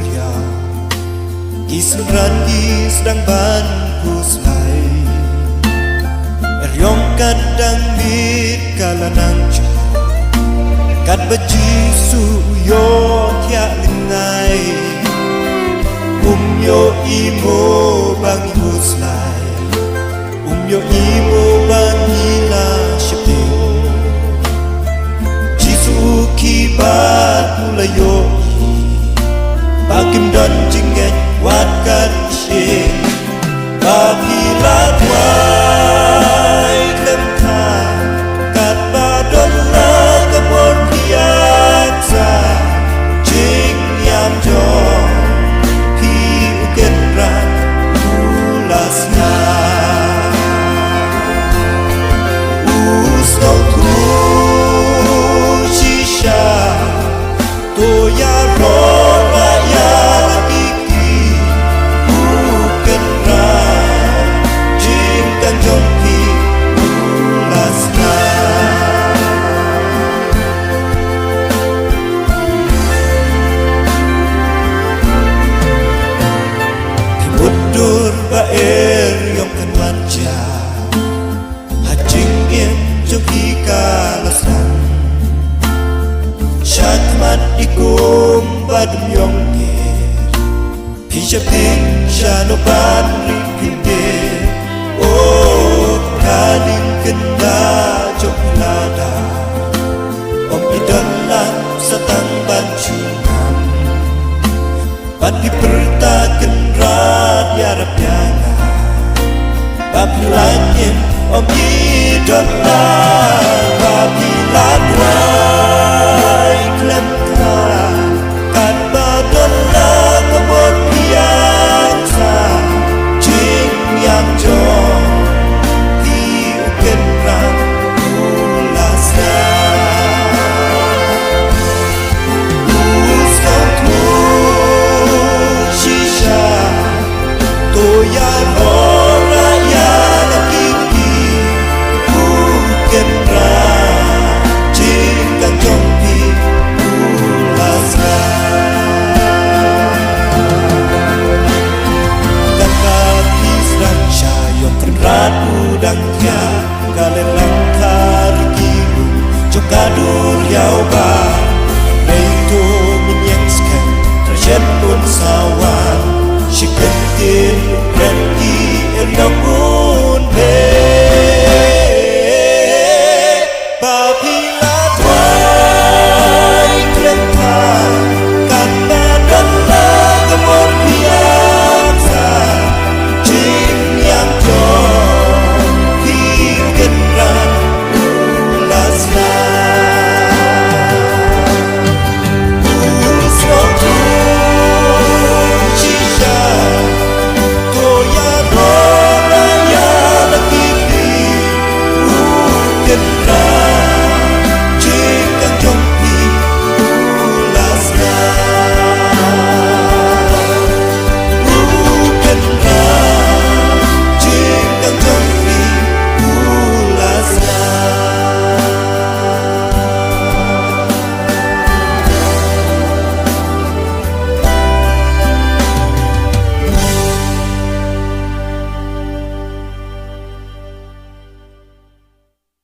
surya Isran sedang banku selai Eryong kadang kalanang jo Kad baji suyo tiak lengai Yo imo bang ibu selai Yo imo bang hila syepting Jisu kibat mulai yo Bakim dan jingget watkan syek Babilat wai lemta Kat badon la kebor biasa Jing yam jong Baer yang kan wajah Hajing yang jogi kalasan Syatmat ikum badum yong ger Pijaping syanoban rikinde Oh kaling kenda jok nada Om idalan satang bancungan Pati pertaken Yarap yana Babilanyin om idollah Babilan